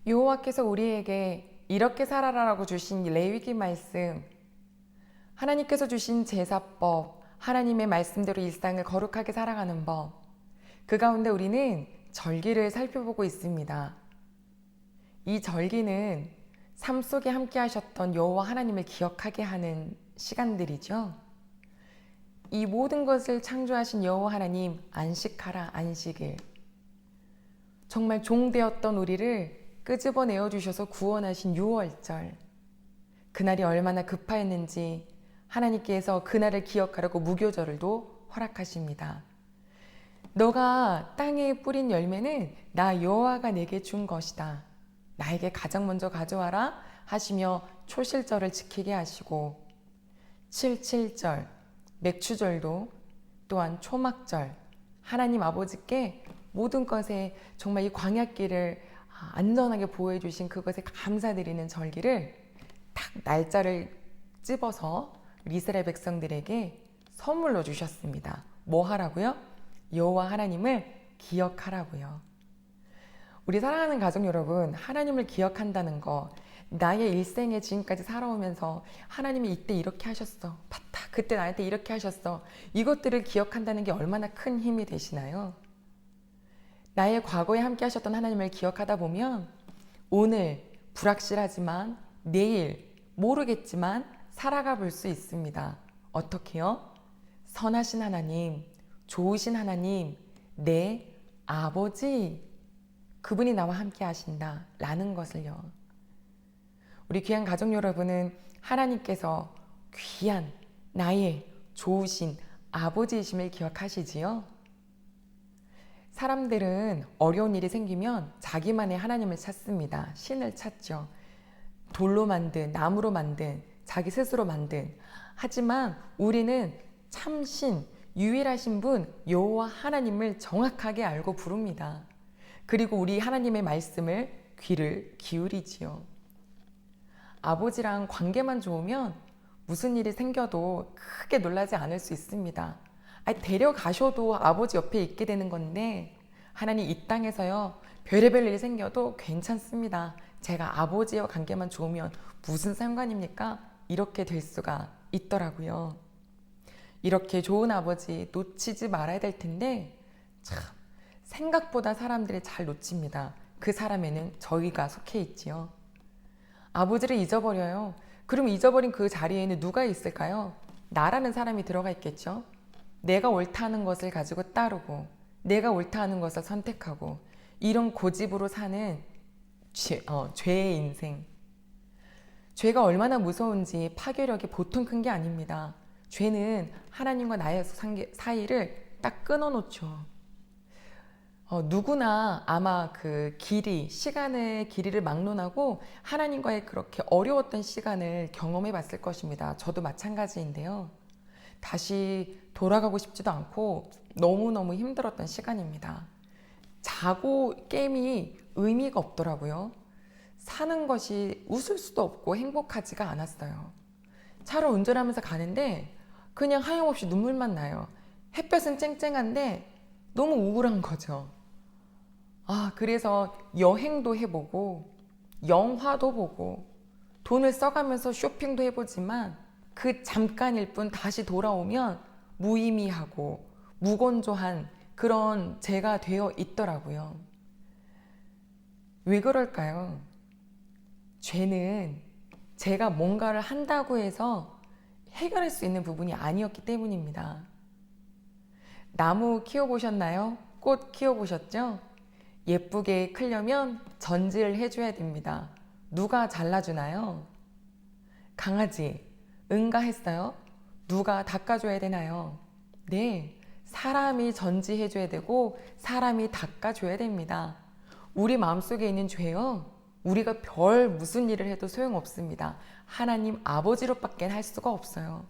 여호와께서 우리에게 이렇게 살아라라고 주신 레위기 말씀, 하나님께서 주신 제사법, 하나님의 말씀대로 일상을 거룩하게 살아가는 법, 그 가운데 우리는 절기를 살펴보고 있습니다. 이 절기는 삶 속에 함께 하셨던 여호와 하나님을 기억하게 하는 시간들이죠. 이 모든 것을 창조하신 여호와 하나님, 안식하라, 안식일. 정말 종되었던 우리를 끄집어내어 주셔서 구원하신 유월절. 그날이 얼마나 급하였는지 하나님께서 그날을 기억하라고 무교절을도 허락하십니다. 너가 땅에 뿌린 열매는 나 여호와가 내게 준 것이다. 나에게 가장 먼저 가져와라 하시며 초실절을 지키게 하시고 7.7절 맥추절도 또한 초막절 하나님 아버지께 모든 것에 정말 이 광야길을 안전하게 보호해 주신 그것에 감사드리는 절기를 딱 날짜를 찝어서 이스라엘 백성들에게 선물로 주셨습니다. 뭐 하라고요? 여호와 하나님을 기억하라고요. 우리 사랑하는 가족 여러분, 하나님을 기억한다는 거, 나의 일생에 지금까지 살아오면서 하나님이 이때 이렇게 하셨어. 봤다. 그때 나한테 이렇게 하셨어. 이것들을 기억한다는 게 얼마나 큰 힘이 되시나요? 나의 과거에 함께 하셨던 하나님을 기억하다 보면 오늘 불확실하지만 내일 모르겠지만 살아가 볼 수 있습니다. 어떻게요? 선하신 하나님, 좋으신 하나님, 내 아버지, 그분이 나와 함께 하신다 라는 것을요. 우리 귀한 가족 여러분은 하나님께서 귀한 나의 좋으신 아버지이심을 기억하시지요? 사람들은 어려운 일이 생기면 자기만의 하나님을 찾습니다. 신을 찾죠. 돌로 만든, 나무로 만든, 자기 스스로 만든. 하지만 우리는 참신, 유일하신 분 여호와 하나님을 정확하게 알고 부릅니다. 그리고 우리 하나님의 말씀을 귀를 기울이지요. 아버지랑 관계만 좋으면 무슨 일이 생겨도 크게 놀라지 않을 수 있습니다. 데려가셔도 아버지 옆에 있게 되는 건데 하나님 이 땅에서요 별의별 일이 생겨도 괜찮습니다. 제가 아버지와 관계만 좋으면 무슨 상관입니까? 이렇게 될 수가 있더라고요. 이렇게 좋은 아버지 놓치지 말아야 될 텐데 참 생각보다 사람들이 잘 놓칩니다. 그 사람에는 저희가 속해 있지요. 아버지를 잊어버려요. 그럼 잊어버린 그 자리에는 누가 있을까요? 나라는 사람이 들어가 있겠죠. 내가 옳다 하는 것을 가지고 따르고 내가 옳다 하는 것을 선택하고 이런 고집으로 사는 죄의 인생. 죄가 얼마나 무서운지 파괴력이 보통 큰 게 아닙니다. 죄는 하나님과 나의 사이를 딱 끊어놓죠. 누구나 아마 그 시간의 길이를 막론하고 하나님과의 그렇게 어려웠던 시간을 경험해 봤을 것입니다. 저도 마찬가지인데요. 다시 돌아가고 싶지도 않고 너무너무 힘들었던 시간입니다. 자고 깸이 의미가 없더라고요. 사는 것이 웃을 수도 없고 행복하지가 않았어요. 차로 운전하면서 가는데 그냥 하염없이 눈물만 나요. 햇볕은 쨍쨍한데 너무 우울한 거죠. 그래서 여행도 해보고 영화도 보고 돈을 써가면서 쇼핑도 해보지만 그 잠깐일 뿐 다시 돌아오면 무의미하고 무건조한 그런 제가 되어 있더라고요. 왜 그럴까요? 죄는 제가 뭔가를 한다고 해서 해결할 수 있는 부분이 아니었기 때문입니다. 나무 키워보셨나요? 꽃 키워보셨죠? 예쁘게 크려면 전지를 해줘야 됩니다. 누가 잘라주나요? 강아지 응가했어요? 누가 닦아줘야 되나요? 네, 사람이 전지해줘야 되고 사람이 닦아줘야 됩니다. 우리 마음속에 있는 죄요, 우리가 별 무슨 일을 해도 소용없습니다. 하나님 아버지로밖에 할 수가 없어요.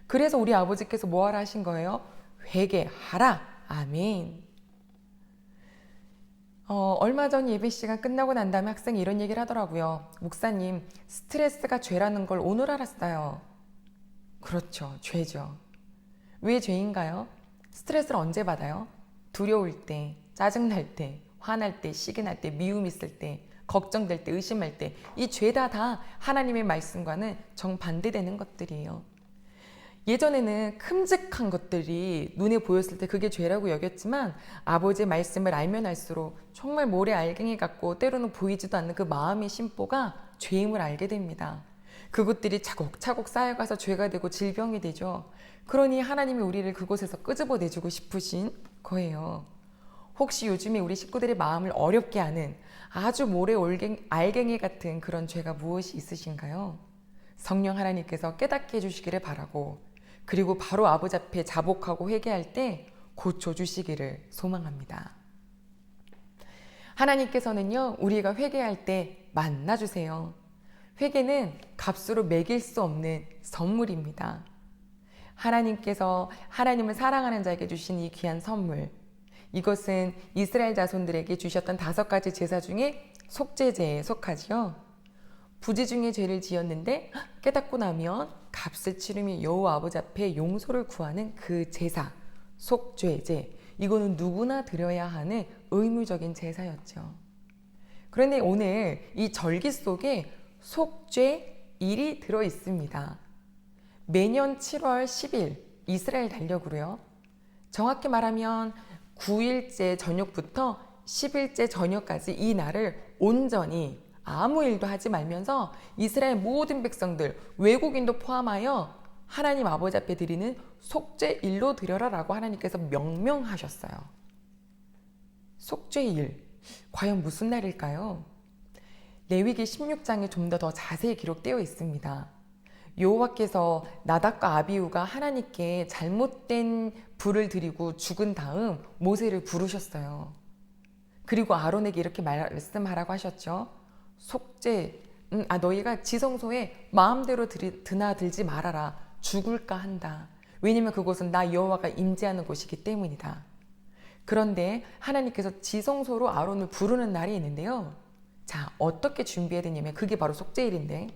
그래서 우리 아버지께서 뭐하라 하신 거예요? 회개하라. 아멘. 얼마 전 예배 시간 끝나고 난 다음에 학생이 이런 얘기를 하더라고요. 목사님, 스트레스가 죄라는 걸 오늘 알았어요. 그렇죠. 죄죠. 왜 죄인가요? 스트레스를 언제 받아요? 두려울 때, 짜증날 때, 화날 때, 시기 날 때, 미움 있을 때, 걱정될 때, 의심할 때, 이 죄다 다 하나님의 말씀과는 정반대되는 것들이에요. 예전에는 큼직한 것들이 눈에 보였을 때 그게 죄라고 여겼지만 아버지의 말씀을 알면 알수록 정말 모래 알갱이 같고 때로는 보이지도 않는 그 마음의 심보가 죄임을 알게 됩니다. 그것들이 차곡차곡 쌓여가서 죄가 되고 질병이 되죠. 그러니 하나님이 우리를 그곳에서 끄집어내주고 싶으신 거예요. 혹시 요즘에 우리 식구들의 마음을 어렵게 하는 아주 모래 알갱이 같은 그런 죄가 무엇이 있으신가요? 성령 하나님께서 깨닫게 해주시기를 바라고, 그리고 바로 아버지 앞에 자복하고 회개할 때 고쳐주시기를 소망합니다. 하나님께서는요, 우리가 회개할 때 만나주세요. 회개는 값으로 매길 수 없는 선물입니다. 하나님께서 하나님을 사랑하는 자에게 주신 이 귀한 선물, 이것은 이스라엘 자손들에게 주셨던 5가지 제사 중에 속죄제에 속하지요. 부지 중에 죄를 지었는데 깨닫고 나면 값을 치르며 여호와 아버지 앞에 용서를 구하는 그 제사, 속죄제, 이거는 누구나 드려야 하는 의무적인 제사였죠. 그런데 오늘 이 절기 속에 속죄일이 들어 있습니다. 매년 7월 10일 이스라엘 달력으로요. 정확히 말하면 9일째 저녁부터 10일째 저녁까지 이 날을 온전히 아무 일도 하지 말면서 이스라엘 모든 백성들, 외국인도 포함하여 하나님 아버지 앞에 드리는 속죄일로 드려라 라고 하나님께서 명명하셨어요. 속죄일, 과연 무슨 날일까요? 레위기 16장에 좀 더 자세히 기록되어 있습니다. 여호와께서 나답과 아비후가 하나님께 잘못된 불을 드리고 죽은 다음 모세를 부르셨어요. 그리고 아론에게 이렇게 말씀하라고 하셨죠. 속죄, 너희가 지성소에 마음대로 드나들지 말아라. 죽을까 한다. 왜냐면 그곳은 나 여호와가 임재하는 곳이기 때문이다. 그런데 하나님께서 지성소로 아론을 부르는 날이 있는데요. 자, 어떻게 준비해야 되냐면 그게 바로 속죄일인데,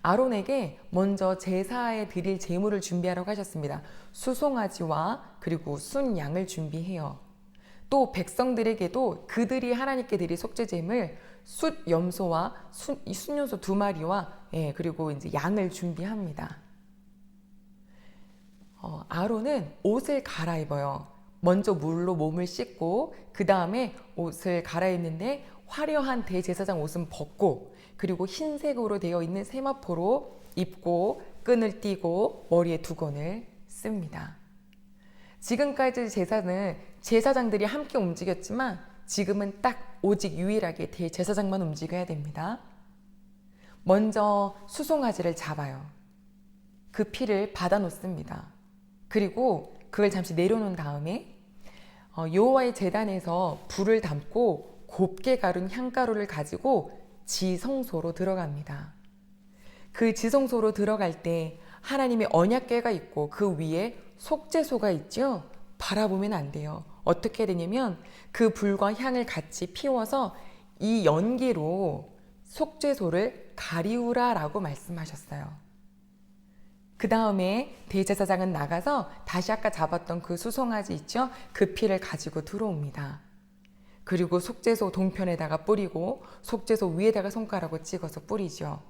아론에게 먼저 제사에 드릴 제물을 준비하라고 하셨습니다. 수송아지와 그리고 순양을 준비해요. 또 백성들에게도 그들이 하나님께 드릴 속죄제물 숫염소와 순염소 2마리와 그리고 이제 양을 준비합니다. 아론은 옷을 갈아입어요. 먼저 물로 몸을 씻고 그 다음에 옷을 갈아입는데 화려한 대제사장 옷은 벗고, 그리고 흰색으로 되어 있는 세마포로 입고 끈을 띠고 머리에 두건을 씁니다. 지금까지 제사는 제사장들이 함께 움직였지만 지금은 딱 오직 유일하게 대제사장만 움직여야 됩니다. 먼저 수송아지를 잡아요. 그 피를 받아 놓습니다. 그리고 그걸 잠시 내려놓은 다음에 여호와의 제단에서 불을 담고 곱게 가른 향가루를 가지고 지성소로 들어갑니다. 그 지성소로 들어갈 때 하나님의 언약궤가 있고 그 위에 속죄소가 있죠. 바라보면 안 돼요. 어떻게 해야 되냐면 그 불과 향을 같이 피워서 이 연기로 속죄소를 가리우라 라고 말씀하셨어요. 그 다음에 대제사장은 나가서 다시 아까 잡았던 그 수송아지 있죠? 그 피를 가지고 들어옵니다. 그리고 속죄소 동편에다가 뿌리고 속죄소 위에다가 손가락을 찍어서 뿌리죠.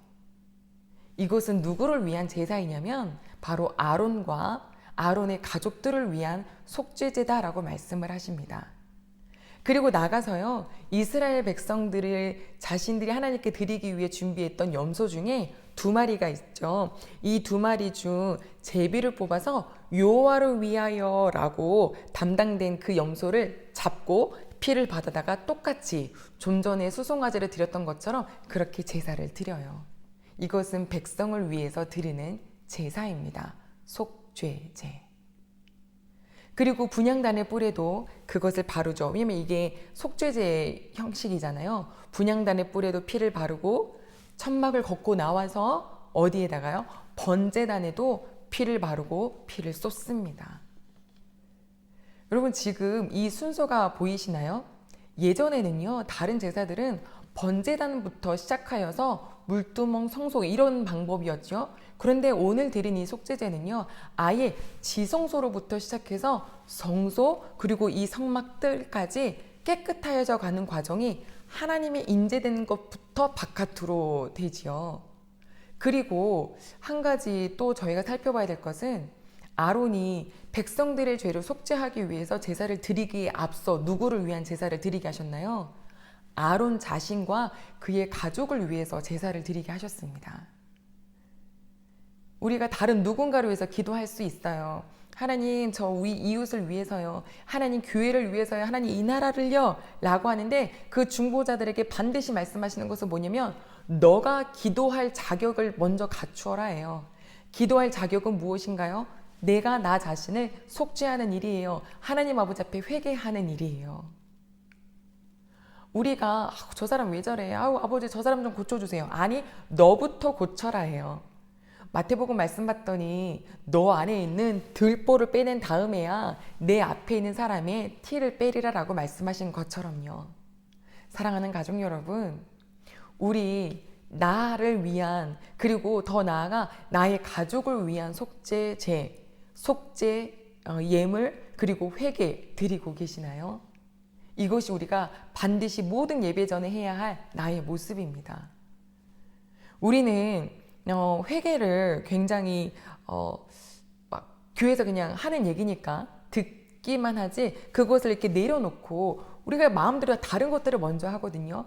이것은 누구를 위한 제사이냐면 바로 아론과 아론의 가족들을 위한 속죄제다라고 말씀을 하십니다. 그리고 나가서요, 이스라엘 백성들을 자신들이 하나님께 드리기 위해 준비했던 염소 중에 2마리가 있죠. 이 2마리 중 제비를 뽑아서 여호와를 위하여라고 담당된 그 염소를 잡고 피를 받아다가 똑같이 좀 전에 수송아지를 드렸던 것처럼 그렇게 제사를 드려요. 이것은 백성을 위해서 드리는 제사입니다. 속죄제. 그리고 분향단의 뿔에도 그것을 바르죠. 왜냐면 이게 속죄제 형식이잖아요. 분향단의 뿔에도 피를 바르고 천막을 걷고 나와서 어디에다가요? 번제단에도 피를 바르고 피를 쏟습니다. 여러분 지금 이 순서가 보이시나요? 예전에는요, 다른 제사들은 번제단부터 시작하여서 물두멍, 성소 이런 방법이었죠. 그런데 오늘 드린 이 속죄제는요, 아예 지성소로부터 시작해서 성소 그리고 이 성막들까지 깨끗하여져 가는 과정이 하나님의 인재된 것부터 바깥으로 되지요. 그리고 한 가지 또 저희가 살펴봐야 될 것은 아론이 백성들의 죄를 속죄하기 위해서 제사를 드리기에 앞서 누구를 위한 제사를 드리게 하셨나요? 아론 자신과 그의 가족을 위해서 제사를 드리게 하셨습니다. 우리가 다른 누군가를 위해서 기도할 수 있어요. 하나님 저 우리 이웃을 위해서요. 하나님 교회를 위해서요. 하나님 이 나라를요. 라고 하는데 그 중보자들에게 반드시 말씀하시는 것은 뭐냐면 너가 기도할 자격을 먼저 갖추어라 해요. 기도할 자격은 무엇인가요? 내가 나 자신을 속죄하는 일이에요. 하나님 아버지 앞에 회개하는 일이에요. 우리가 저 사람 왜 저래? 아버지 저 사람 좀 고쳐주세요. 아니 너부터 고쳐라 해요. 마태복음 말씀 봤더니 너 안에 있는 들보를 빼낸 다음에야 내 앞에 있는 사람의 티를 빼리라 라고 말씀하신 것처럼요. 사랑하는 가족 여러분, 우리 나를 위한 그리고 더 나아가 나의 가족을 위한 속죄제, 예물 그리고 회개 드리고 계시나요? 이것이 우리가 반드시 모든 예배 전에 해야 할 나의 모습입니다. 우리는 회개를 굉장히 막 교회에서 그냥 하는 얘기니까 듣기만 하지 그것을 이렇게 내려놓고 우리가 마음대로 다른 것들을 먼저 하거든요.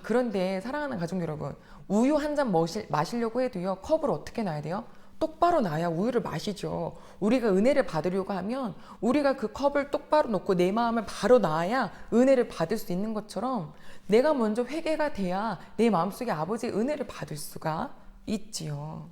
그런데 사랑하는 가족 여러분, 우유 한 잔 마시려고 해도요, 컵을 어떻게 놔야 돼요? 똑바로 놔야 우유를 마시죠. 우리가 은혜를 받으려고 하면 우리가 그 컵을 똑바로 놓고 내 마음을 바로 놔야 은혜를 받을 수 있는 것처럼 내가 먼저 회개가 돼야 내 마음속에 아버지의 은혜를 받을 수가 있지요.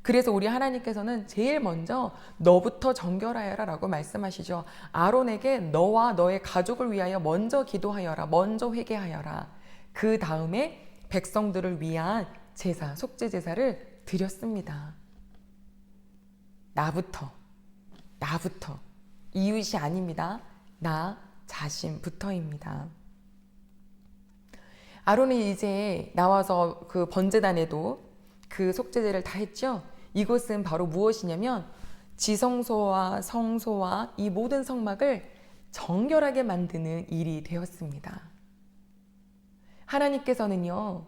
그래서 우리 하나님께서는 제일 먼저 너부터 정결하여라 라고 말씀하시죠. 아론에게 너와 너의 가족을 위하여 먼저 기도하여라. 먼저 회개하여라. 그 다음에 백성들을 위한 제사, 속죄 제사를 드렸습니다. 나부터 이웃이 아닙니다. 나 자신부터입니다. 아론이 이제 나와서 그 번제단에도 그 속죄제를 다 했죠. 이것은 바로 무엇이냐면 지성소와 성소와 이 모든 성막을 정결하게 만드는 일이 되었습니다. 하나님께서는요,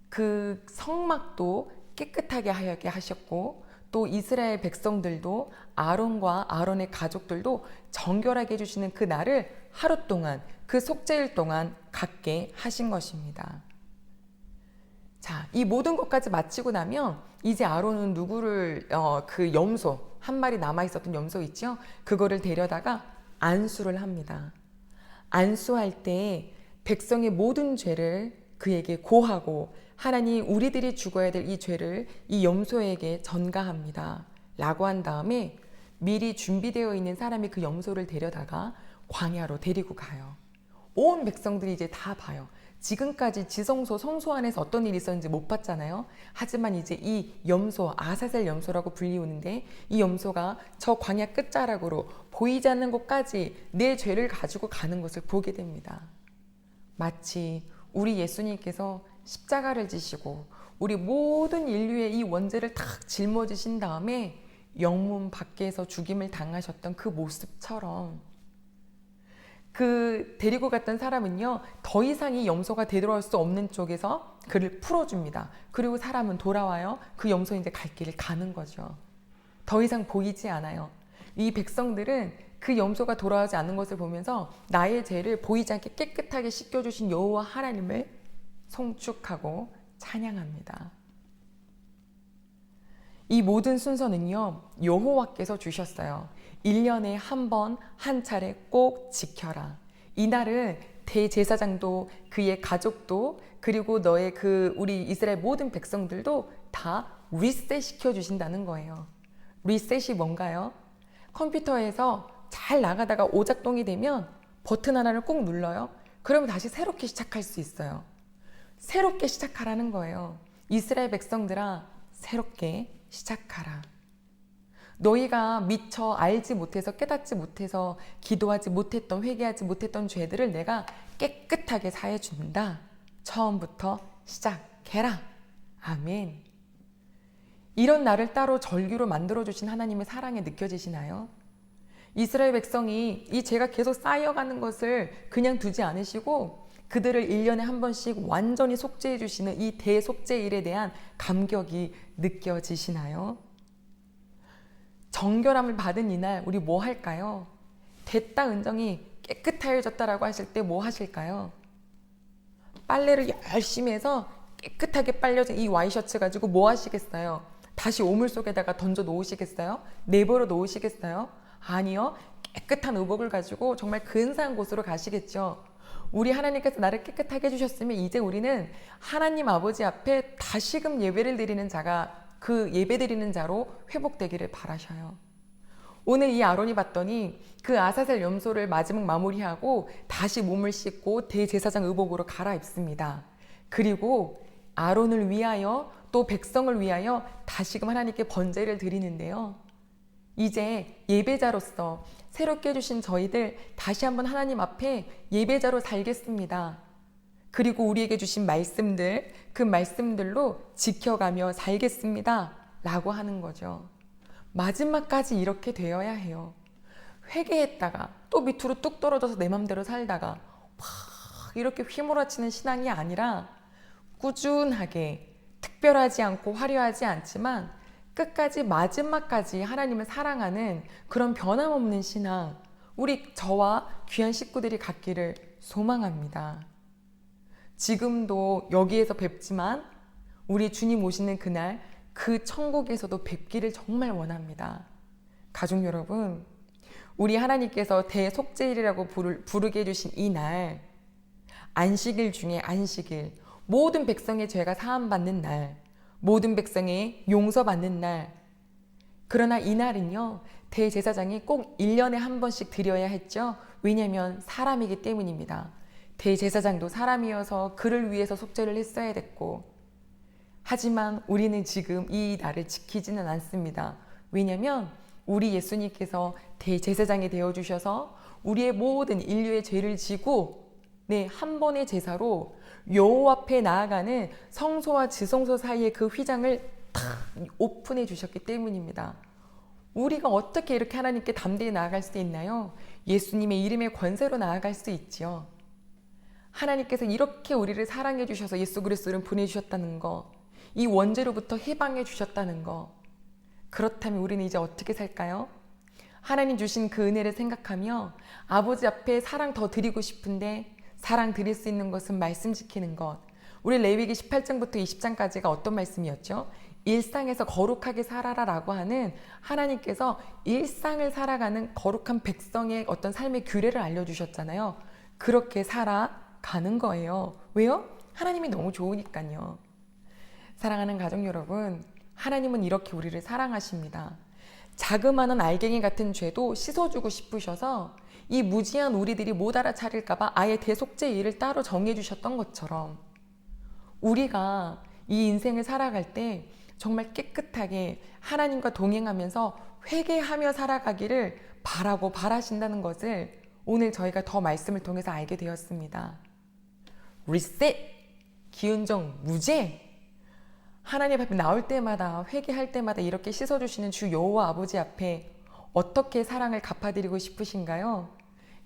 그 성막도 깨끗하게 하게 하셨고 또 이스라엘 백성들도 아론과 아론의 가족들도 정결하게 해주시는 그 날을 하루 동안 그 속죄일 동안 갖게 하신 것입니다. 자, 이 모든 것까지 마치고 나면 이제 아론은 누구를 그 염소 한 마리 남아 있었던 염소 있죠? 그거를 데려다가 안수를 합니다. 안수할 때 백성의 모든 죄를 그에게 고하고 하나님 우리들이 죽어야 될 이 죄를 이 염소에게 전가합니다. 라고 한 다음에 미리 준비되어 있는 사람이 그 염소를 데려다가 광야로 데리고 가요. 온 백성들이 이제 다 봐요. 지금까지 지성소, 성소 안에서 어떤 일이 있었는지 못 봤잖아요. 하지만 이제 이 염소, 아사셀 염소라고 불리우는데 이 염소가 저 광야 끝자락으로 보이지 않는 곳까지 내 죄를 가지고 가는 것을 보게 됩니다. 마치 우리 예수님께서 십자가를 지시고 우리 모든 인류의 이 원죄를 탁 짊어지신 다음에 영문 밖에서 죽임을 당하셨던 그 모습처럼 그 데리고 갔던 사람은요, 더 이상 이 염소가 되돌아올 수 없는 쪽에서 그를 풀어줍니다. 그리고 사람은 돌아와요. 그 염소는 이제 갈 길을 가는 거죠. 더 이상 보이지 않아요. 이 백성들은 그 염소가 돌아오지 않는 것을 보면서 나의 죄를 보이지 않게 깨끗하게 씻겨주신 여호와 하나님을 송축하고 찬양합니다. 이 모든 순서는요, 여호와께서 주셨어요. 1년에 한 번, 한 차례 꼭 지켜라. 이날은 대제사장도 그의 가족도 그리고 너의 우리 이스라엘 모든 백성들도 다 리셋 시켜주신다는 거예요. 리셋이 뭔가요? 컴퓨터에서 잘 나가다가 오작동이 되면 버튼 하나를 꼭 눌러요. 그러면 다시 새롭게 시작할 수 있어요. 새롭게 시작하라는 거예요. 이스라엘 백성들아, 새롭게 시작하라. 너희가 미처 알지 못해서 깨닫지 못해서 기도하지 못했던 회개하지 못했던 죄들을 내가 깨끗하게 사해 준다. 처음부터 시작해라. 아멘. 이런 날을 따로 절기로 만들어주신 하나님의 사랑이 느껴지시나요? 이스라엘 백성이 이 죄가 계속 쌓여가는 것을 그냥 두지 않으시고 그들을 1년에 한 번씩 완전히 속죄해 주시는 이 대속죄일에 대한 감격이 느껴지시나요? 정결함을 받은 이날 우리 뭐 할까요? 됐다 은정이 깨끗하여졌다라고 하실 때 뭐 하실까요? 빨래를 열심히 해서 깨끗하게 빨려진 이 와이셔츠 가지고 뭐 하시겠어요? 다시 오물 속에다가 던져 놓으시겠어요? 내버려 놓으시겠어요? 아니요. 깨끗한 의복을 가지고 정말 근사한 곳으로 가시겠죠. 우리 하나님께서 나를 깨끗하게 해주셨으면 이제 우리는 하나님 아버지 앞에 다시금 예배를 드리는 자가 그 예배 드리는 자로 회복되기를 바라셔요. 오늘 이 아론이 봤더니 그 아사셀 염소를 마지막 마무리하고 다시 몸을 씻고 대제사장 의복으로 갈아입습니다. 그리고 아론을 위하여 또 백성을 위하여 다시금 하나님께 번제를 드리는데요. 이제 예배자로서 새롭게 해주신 저희들 다시 한번 하나님 앞에 예배자로 살겠습니다. 그리고 우리에게 주신 말씀들, 그 말씀들로 지켜가며 살겠습니다. 라고 하는 거죠. 마지막까지 이렇게 되어야 해요. 회개했다가 또 밑으로 뚝 떨어져서 내 맘대로 살다가 막 이렇게 휘몰아치는 신앙이 아니라 꾸준하게 특별하지 않고 화려하지 않지만 끝까지 마지막까지 하나님을 사랑하는 그런 변함없는 신앙, 우리 저와 귀한 식구들이 갖기를 소망합니다. 지금도 여기에서 뵙지만 우리 주님 오시는 그날 그 천국에서도 뵙기를 정말 원합니다. 가족 여러분, 우리 하나님께서 대속죄일이라고 부르게 해주신 이 날, 안식일 중에 안식일, 모든 백성의 죄가 사함받는 날, 모든 백성의 용서받는 날. 그러나 이 날은요, 대제사장이 꼭 1년에 한 번씩 드려야 했죠. 왜냐하면 사람이기 때문입니다. 대제사장도 사람이어서 그를 위해서 속죄를 했어야 됐고, 하지만 우리는 지금 이 날을 지키지는 않습니다. 왜냐하면 우리 예수님께서 대제사장이 되어주셔서 우리의 모든 인류의 죄를 지고 한 번의 제사로 여호와 앞에 나아가는 성소와 지성소 사이의 그 휘장을 탁 오픈해 주셨기 때문입니다. 우리가 어떻게 이렇게 하나님께 담대히 나아갈 수 있나요? 예수님의 이름의 권세로 나아갈 수 있지요. 하나님께서 이렇게 우리를 사랑해 주셔서 예수 그리스도를 보내주셨다는 거, 이 원죄로부터 해방해 주셨다는 거. 그렇다면 우리는 이제 어떻게 살까요? 하나님 주신 그 은혜를 생각하며 아버지 앞에 사랑 더 드리고 싶은데 사랑 드릴 수 있는 것은 말씀 지키는 것. 우리 레위기 18장부터 20장까지가 어떤 말씀이었죠? 일상에서 거룩하게 살아라 라고 하는 하나님께서 일상을 살아가는 거룩한 백성의 어떤 삶의 규례를 알려주셨잖아요. 그렇게 살아가는 거예요. 왜요? 하나님이 너무 좋으니까요. 사랑하는 가족 여러분, 하나님은 이렇게 우리를 사랑하십니다. 자그마한 알갱이 같은 죄도 씻어주고 싶으셔서 이 무지한 우리들이 못 알아차릴까봐 아예 대속죄일을 따로 정해주셨던 것처럼 우리가 이 인생을 살아갈 때 정말 깨끗하게 하나님과 동행하면서 회개하며 살아가기를 바라고 바라신다는 것을 오늘 저희가 더 말씀을 통해서 알게 되었습니다. 리셋! 기은정 무죄! 하나님 앞에 나올 때마다 회개할 때마다 이렇게 씻어주시는 주 여호와 아버지 앞에 어떻게 사랑을 갚아드리고 싶으신가요?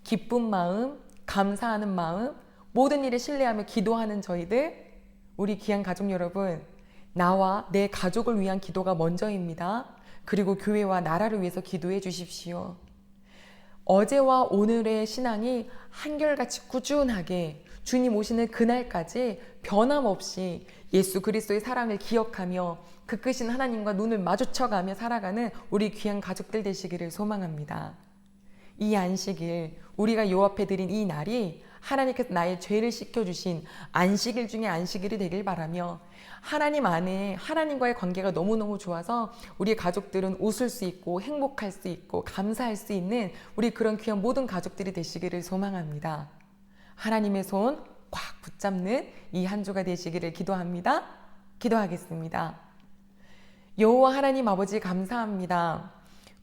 기쁜 마음, 감사하는 마음, 모든 일에 신뢰하며 기도하는 저희들, 우리 귀한 가족 여러분, 나와 내 가족을 위한 기도가 먼저입니다. 그리고 교회와 나라를 위해서 기도해 주십시오. 어제와 오늘의 신앙이 한결같이 꾸준하게 주님 오시는 그날까지 변함없이 예수 그리스도의 사랑을 기억하며 그 크신 하나님과 눈을 마주쳐가며 살아가는 우리 귀한 가족들 되시기를 소망합니다. 이 안식일, 우리가 요 앞에 드린 이 날이 하나님께서 나의 죄를 씻겨주신 안식일 중에 안식일이 되길 바라며 하나님 안에 하나님과의 관계가 너무너무 좋아서 우리 가족들은 웃을 수 있고 행복할 수 있고 감사할 수 있는 우리 그런 귀한 모든 가족들이 되시기를 소망합니다. 하나님의 손 꽉 붙잡는 이 한 주가 되시기를 기도합니다. 기도하겠습니다. 여호와 하나님 아버지 감사합니다.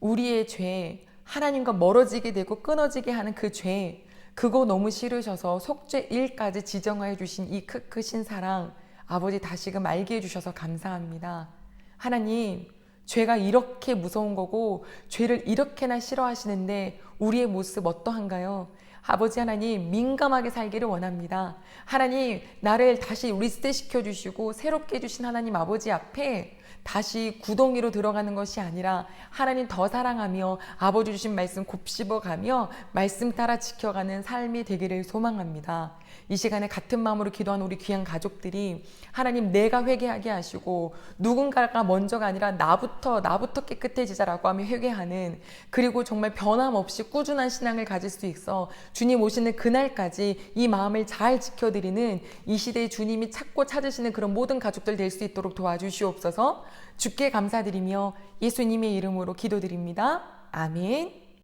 우리의 죄, 하나님과 멀어지게 되고 끊어지게 하는 그 죄, 그거 너무 싫으셔서 속죄일까지 지정하여 주신 이 크신 사랑, 아버지 다시금 알게 해주셔서 감사합니다. 하나님, 죄가 이렇게 무서운 거고 죄를 이렇게나 싫어하시는데 우리의 모습 어떠한가요? 아버지 하나님, 민감하게 살기를 원합니다. 하나님, 나를 다시 리셋시켜 주시고 새롭게 해주신 하나님 아버지 앞에 다시 구덩이로 들어가는 것이 아니라 하나님 더 사랑하며 아버지 주신 말씀 곱씹어가며 말씀 따라 지켜가는 삶이 되기를 소망합니다. 이 시간에 같은 마음으로 기도하는 우리 귀한 가족들이 하나님, 내가 회개하게 하시고 누군가가 먼저가 아니라 나부터 깨끗해지자라고 하며 회개하는, 그리고 정말 변함없이 꾸준한 신앙을 가질 수 있어 주님 오시는 그날까지 이 마음을 잘 지켜드리는 이 시대에 주님이 찾고 찾으시는 그런 모든 가족들 될 수 있도록 도와주시옵소서. 주께 감사드리며 예수님의 이름으로 기도드립니다. 아멘.